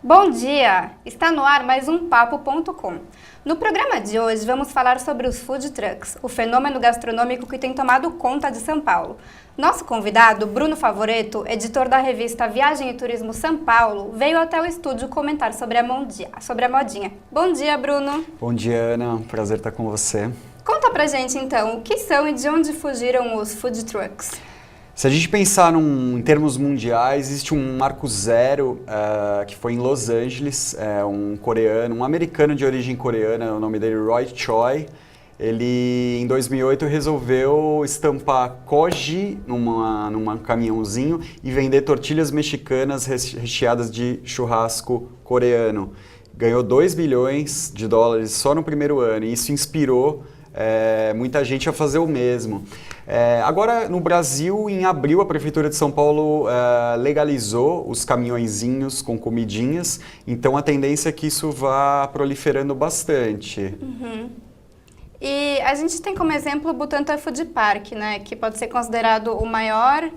Bom dia! Está no ar mais um Papo.com. No programa de hoje vamos falar sobre os food trucks, o fenômeno gastronômico que tem tomado conta de São Paulo. Nosso convidado, Bruno Favoreto, editor da revista Viagem e Turismo São Paulo, veio até o estúdio comentar sobre a modinha. Bom dia, Bruno! Bom dia, Ana. Prazer estar com você. Conta pra gente então, o que são e de onde fugiram os food trucks? Se a gente pensar em termos mundiais, existe um marco zero que foi em Los Angeles, um americano de origem coreana, o nome dele é Roy Choi. Ele, em 2008, resolveu estampar koji num caminhãozinho e vender tortilhas mexicanas recheadas de churrasco coreano. Ganhou 2 bilhões de dólares só no primeiro ano e isso inspirou muita gente a fazer o mesmo. Agora, no Brasil, em abril, a Prefeitura de São Paulo legalizou os caminhõezinhos com comidinhas, então a tendência é que isso vá proliferando bastante. Uhum. E a gente tem como exemplo o Butantã Food Park, né, que pode ser considerado o maior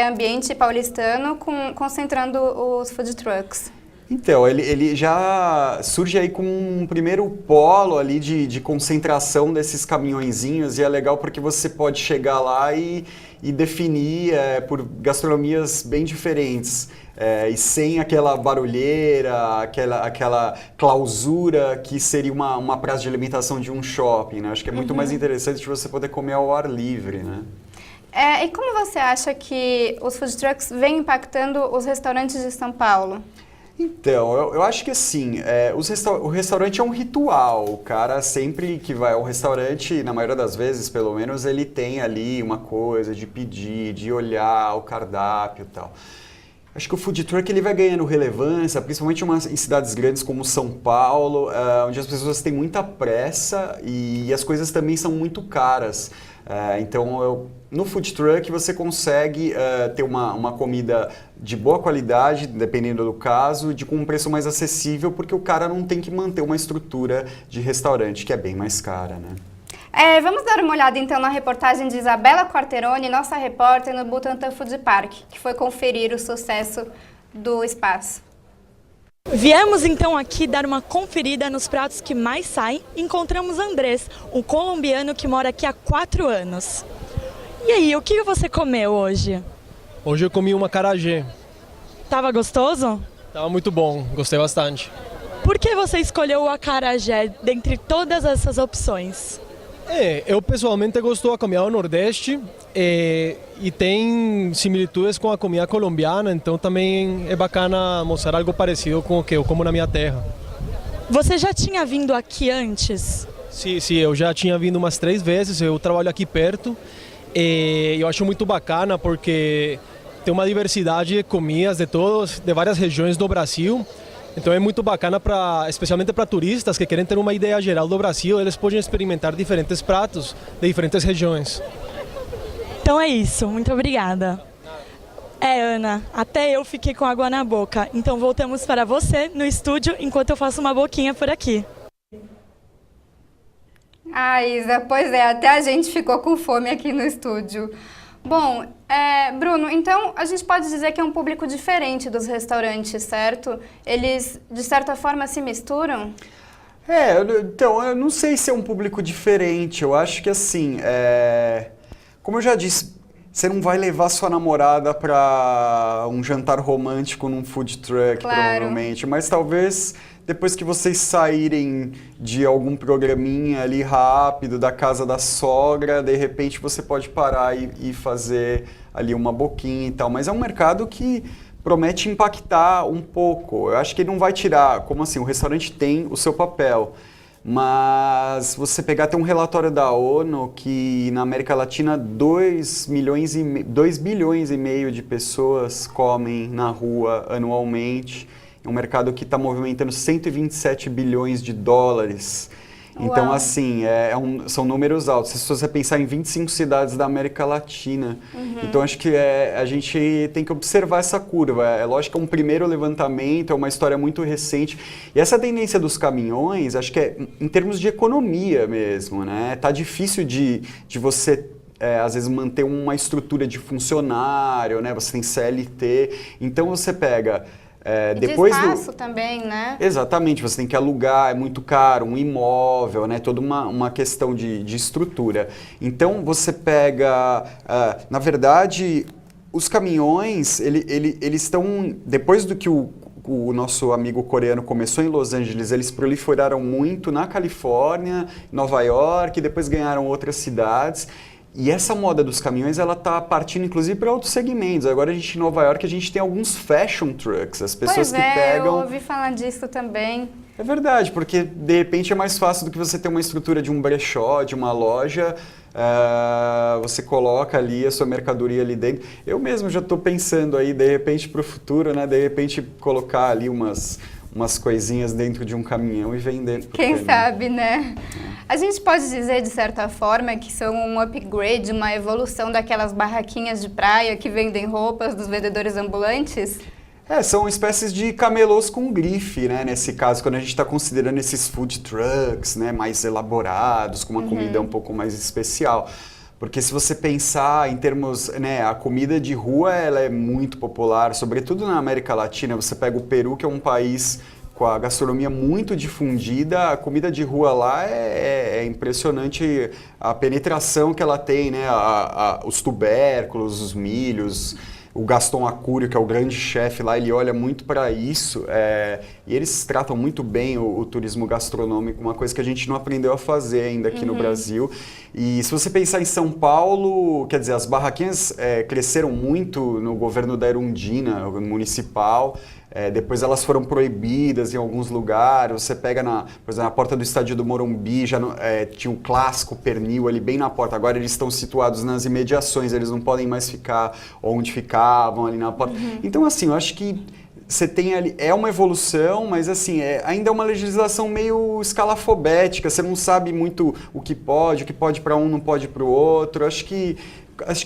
ambiente paulistano concentrando os food trucks. Então, ele já surge aí com um primeiro polo ali de concentração desses caminhõezinhos e é legal porque você pode chegar lá e definir por gastronomias bem diferentes e sem aquela barulheira, aquela clausura que seria uma praça de alimentação de um shopping, né? Acho que é muito mais interessante você poder comer ao ar livre, né? E como você acha que os food trucks vêm impactando os restaurantes de São Paulo? Então, eu acho que assim, o restaurante é um ritual. O cara sempre que vai ao restaurante, na maioria das vezes, pelo menos, ele tem ali uma coisa de pedir, de olhar o cardápio e tal. Acho que o food truck ele vai ganhando relevância, principalmente em cidades grandes como São Paulo, onde as pessoas têm muita pressa e as coisas também são muito caras. Então, no food truck você consegue ter uma comida de boa qualidade, dependendo do caso, com um preço mais acessível, porque o cara não tem que manter uma estrutura de restaurante, que é bem mais cara, né? Vamos dar uma olhada então na reportagem de Isabela Quarteroni, nossa repórter no Butantã Food Park, que foi conferir o sucesso do espaço. Viemos então aqui dar uma conferida nos pratos que mais saem e encontramos Andrés, um colombiano que mora aqui há 4 anos. E aí, o que você comeu hoje? Hoje eu comi uma acarajé. Tava gostoso? Tava muito bom, gostei bastante. Por que você escolheu o acarajé dentre todas essas opções? Eu pessoalmente gosto da comida do Nordeste e tem similitudes com a comida colombiana, então também é bacana mostrar algo parecido com o que eu como na minha terra. Você já tinha vindo aqui antes? Sim, eu já tinha vindo umas 3 vezes, eu trabalho aqui perto e eu acho muito bacana porque tem uma diversidade de comidas de várias regiões do Brasil. Então é muito bacana, especialmente para turistas que querem ter uma ideia geral do Brasil, eles podem experimentar diferentes pratos de diferentes regiões. Então é isso, muito obrigada. Ana, até eu fiquei com água na boca, então voltamos para você no estúdio enquanto eu faço uma boquinha por aqui. Isa, pois até a gente ficou com fome aqui no estúdio. Bom, Bruno, então a gente pode dizer que é um público diferente dos restaurantes, certo? Eles, de certa forma, se misturam? Então, eu não sei se é um público diferente. Eu acho que, assim, como eu já disse, você não vai levar sua namorada para um jantar romântico num food truck, claro. Provavelmente. Mas talvez, depois que vocês saírem de algum programinha ali rápido, da casa da sogra, de repente você pode parar e fazer ali uma boquinha e tal. Mas é um mercado que promete impactar um pouco. Eu acho que ele não vai tirar, como assim, o restaurante tem o seu papel. Mas você pegar, tem um relatório da ONU que na América Latina 2 bilhões e meio de pessoas comem na rua anualmente. É um mercado que está movimentando 127 bilhões de dólares. Então, Uau. assim, são números altos. Se você pensar em 25 cidades da América Latina. Então, acho que a gente tem que observar essa curva. É lógico que é um primeiro levantamento, é uma história muito recente. E essa tendência dos caminhões, acho que é em termos de economia mesmo, né? Tá difícil de você às vezes manter uma estrutura de funcionário, né? Você tem CLT. Então, você pega E depois de espaço também, né? Exatamente, você tem que alugar, é muito caro, um imóvel, né? Toda uma questão de estrutura. Então você pega, na verdade, os caminhões, eles estão, depois do que o nosso amigo coreano começou em Los Angeles, eles proliferaram muito na Califórnia, Nova York, e depois ganharam outras cidades. E essa moda dos caminhões, ela tá partindo inclusive para outros segmentos. Agora em Nova York a gente tem alguns fashion trucks, as pessoas que pegam... eu ouvi falar disso também. É verdade, porque de repente é mais fácil do que você ter uma estrutura de um brechó, de uma loja, você coloca ali a sua mercadoria ali dentro. Eu mesmo já estou pensando aí, de repente, para o futuro, né? De repente colocar ali umas coisinhas dentro de um caminhão e vender. Quem sabe, né? A gente pode dizer, de certa forma, que são um upgrade, uma evolução daquelas barraquinhas de praia que vendem roupas dos vendedores ambulantes? São espécies de camelôs com grife, né? Nesse caso, quando a gente está considerando esses food trucks, né? Mais elaborados, com uma comida um pouco mais especial. Porque se você pensar em termos, né, a comida de rua, ela é muito popular, sobretudo na América Latina. Você pega o Peru, que é um país com a gastronomia muito difundida, a comida de rua lá é impressionante a penetração que ela tem, né? Os tubérculos, os milhos. O Gaston Acúrio, que é o grande chefe lá, ele olha muito para isso e eles tratam muito bem o turismo gastronômico, uma coisa que a gente não aprendeu a fazer ainda aqui no Brasil. E se você pensar em São Paulo, quer dizer, as barraquinhas cresceram muito no governo da Erundina, municipal. Depois elas foram proibidas em alguns lugares. Você pega, por exemplo, na porta do estádio do Morumbi, já tinha um clássico pernil ali bem na porta. Agora eles estão situados nas imediações, eles não podem mais ficar onde ficavam ali na porta. Então, assim, eu acho que você tem ali, é uma evolução, mas assim, ainda é uma legislação meio escalafobética. Você não sabe muito o que pode para um, não pode para o outro. Acho que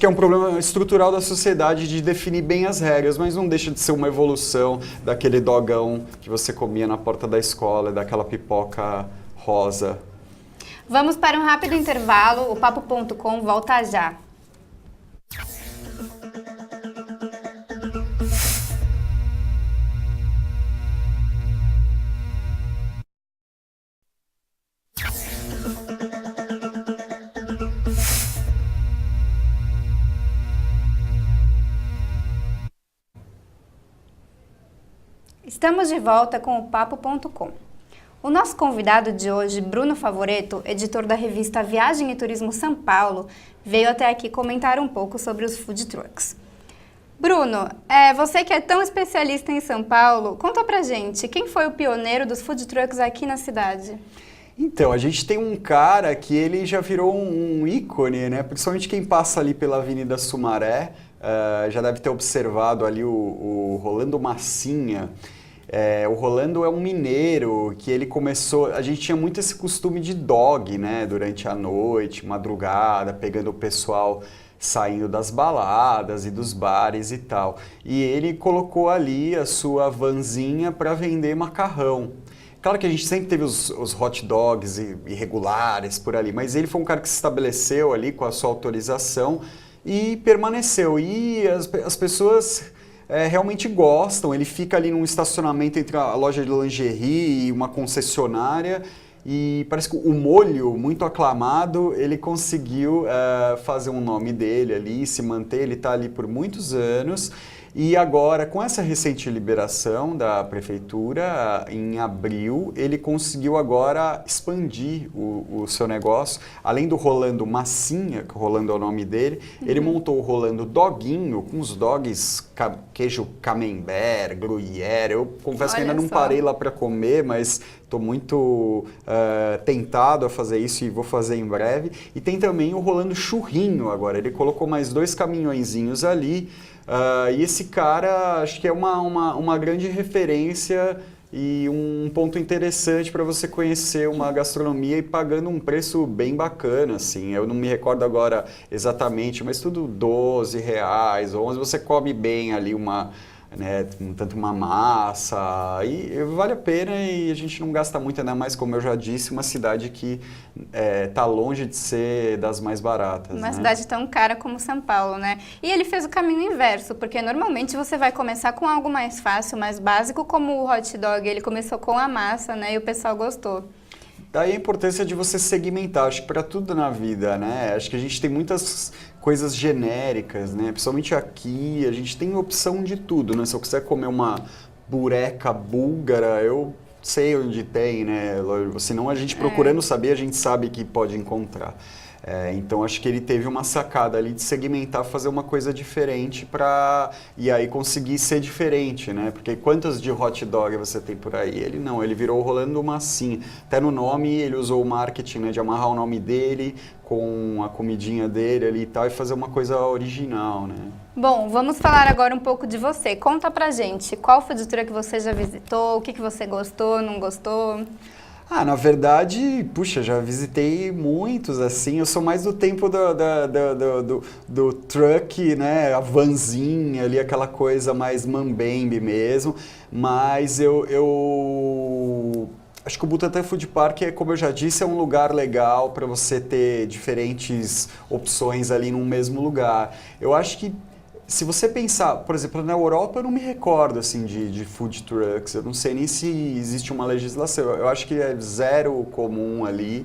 é um problema estrutural da sociedade de definir bem as regras, mas não deixa de ser uma evolução daquele dogão que você comia na porta da escola, daquela pipoca rosa. Vamos para um rápido intervalo, o Papo.com volta já. Estamos de volta com o Papo.com. O nosso convidado de hoje, Bruno Favoreto, editor da revista Viagem e Turismo São Paulo, veio até aqui comentar um pouco sobre os food trucks. Bruno, você que é tão especialista em São Paulo, conta pra gente, quem foi o pioneiro dos food trucks aqui na cidade? Então, a gente tem um cara que ele já virou um ícone, né? Principalmente quem passa ali pela Avenida Sumaré, já deve ter observado ali o Rolando Massinha. O Rolando é um mineiro que ele começou... A gente tinha muito esse costume de dog, né? Durante a noite, madrugada, pegando o pessoal saindo das baladas e dos bares e tal. E ele colocou ali a sua vanzinha para vender macarrão. Claro que a gente sempre teve os hot dogs irregulares por ali, mas ele foi um cara que se estabeleceu ali com a sua autorização e permaneceu. E as pessoas realmente gostam. Ele fica ali num estacionamento entre a loja de lingerie e uma concessionária. E parece que o molho, muito aclamado, ele conseguiu fazer um nome dele ali, se manter. Ele está ali por muitos anos. E agora, com essa recente liberação da prefeitura, em abril, ele conseguiu agora expandir o seu negócio. Além do Rolando Massinha, que o Rolando é o nome dele, ele montou o Rolando Doguinho, com os dogs queijo camembert, gruyère. Eu confesso que ainda não parei lá para comer, mas estou muito tentado a fazer isso e vou fazer em breve. E tem também o Rolando Churrinho agora. Ele colocou mais 2 caminhõezinhos ali. E esse cara, acho que é uma grande referência e um ponto interessante para você conhecer uma gastronomia e pagando um preço bem bacana, assim. Eu não me recordo agora exatamente, mas tudo R$12, 11, você come bem ali uma né, tanto uma massa, e vale a pena e a gente não gasta muito, ainda mais, como eu já disse, uma cidade que está longe de ser das mais baratas. Uma né? cidade tão cara como São Paulo, né? E ele fez o caminho inverso, porque normalmente você vai começar com algo mais fácil, mais básico, como o hot dog. Ele começou com a massa, né? E o pessoal gostou. Daí a importância de você segmentar, acho que para tudo na vida, né? Acho que a gente tem muitas coisas genéricas, né? Principalmente aqui, a gente tem opção de tudo, né? Se eu quiser comer uma bureca búlgara, eu sei onde tem, né? Senão a gente procurando saber, a gente sabe que pode encontrar. Então acho que ele teve uma sacada ali de segmentar, fazer uma coisa diferente e aí conseguir ser diferente, né? Porque quantas de hot dog você tem por aí? Ele virou o Rolando Massinha. Até no nome ele usou o marketing, né, de amarrar o nome dele com a comidinha dele ali e tal, e fazer uma coisa original, né? Bom, vamos falar agora um pouco de você. Conta pra gente, qual food truck você já visitou, o que você gostou, não gostou? Na verdade, puxa, já visitei muitos, assim, eu sou mais do tempo do truck, né, a vanzinha ali, aquela coisa mais mambembe mesmo, mas eu acho que o Butantã Food Park, como eu já disse, é um lugar legal para você ter diferentes opções ali num mesmo lugar. Eu acho que se você pensar, por exemplo, na Europa, eu não me recordo assim de food trucks, eu não sei nem se existe uma legislação, eu acho que é zero comum ali,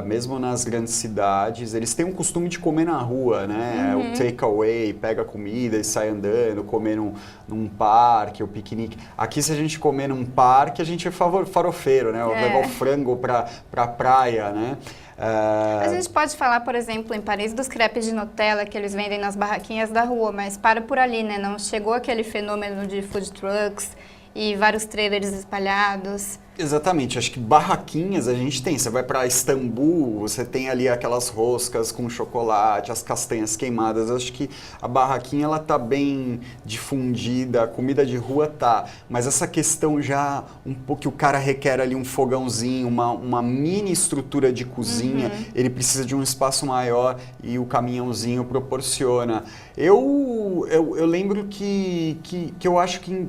mesmo nas grandes cidades, eles têm um costume de comer na rua, né, o takeaway, pega comida e sai andando, comer num parque, o piquenique. Aqui, se a gente comer num parque, a gente é farofeiro, né, levar o frango pra praia, né. A gente pode falar, por exemplo, em Paris, dos crepes de Nutella que eles vendem nas barraquinhas da rua, mas para por ali, né? Não chegou aquele fenômeno de food trucks e vários trailers espalhados. Exatamente, acho que barraquinhas a gente tem. Você vai para Istambul, você tem ali aquelas roscas com chocolate, as castanhas queimadas. Acho que a barraquinha ela tá bem difundida, a comida de rua tá. Mas essa questão já um pouco que o cara requer ali um fogãozinho, uma mini estrutura de cozinha, ele precisa de um espaço maior e o caminhãozinho proporciona. Eu lembro que eu acho que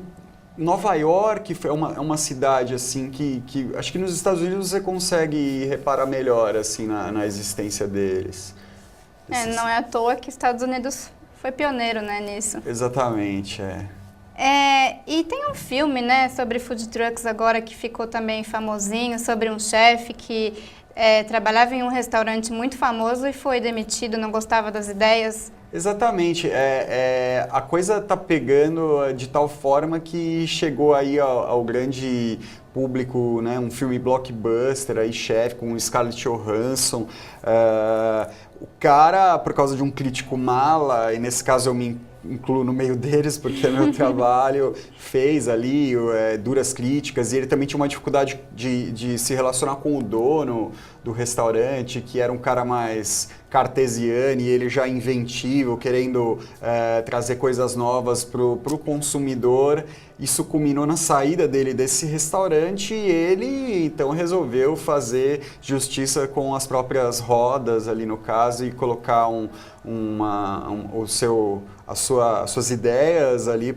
Nova York é uma cidade assim que acho que nos Estados Unidos você consegue reparar melhor assim na existência deles. Não é à toa que Estados Unidos foi pioneiro, né, nisso. Exatamente, E tem um filme, né, sobre food trucks agora que ficou também famosinho, sobre um chefe que trabalhava em um restaurante muito famoso e foi demitido, não gostava das ideias. Exatamente, a coisa tá pegando de tal forma que chegou aí ao grande público, né, um filme blockbuster, aí, chefe, com Scarlett Johansson. O cara, por causa de um crítico mala, e nesse caso eu me incluo no meio deles, porque é meu trabalho, fez ali duras críticas, e ele também tinha uma dificuldade de se relacionar com o dono do restaurante, que era um cara mais cartesiano e ele já inventivo, querendo trazer coisas novas para o consumidor. Isso culminou na saída dele desse restaurante e ele então resolveu fazer justiça com as próprias rodas ali no caso e colocar as suas ideias ali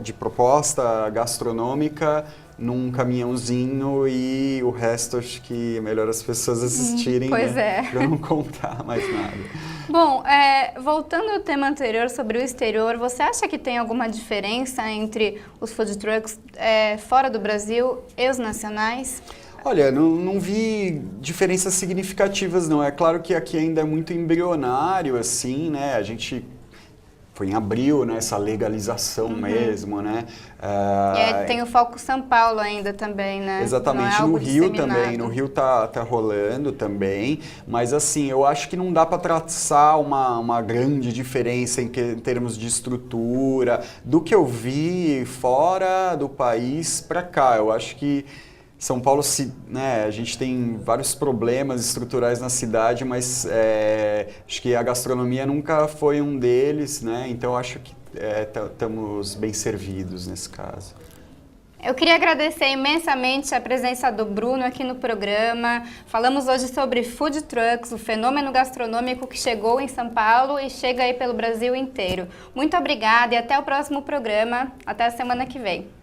de proposta gastronômica num caminhãozinho e o resto acho que é melhor as pessoas assistirem, Pois né? Pra eu não contar mais nada. Bom, voltando ao tema anterior sobre o exterior, você acha que tem alguma diferença entre os food trucks fora do Brasil e os nacionais? Olha, não vi diferenças significativas não. É claro que aqui ainda é muito embrionário, assim, né? A gente foi em abril, né? Essa legalização mesmo, né? E tem o foco São Paulo ainda também, né? Exatamente, no Rio também. No Rio tá rolando também. Mas assim, eu acho que não dá para traçar uma grande diferença em termos de estrutura. Do que eu vi fora do país para cá, eu acho que São Paulo, né, a gente tem vários problemas estruturais na cidade, mas acho que a gastronomia nunca foi um deles, né? Então acho que estamos bem servidos nesse caso. Eu queria agradecer imensamente a presença do Bruno aqui no programa. Falamos hoje sobre food trucks, o fenômeno gastronômico que chegou em São Paulo e chega aí pelo Brasil inteiro. Muito obrigada e até o próximo programa. Até a semana que vem.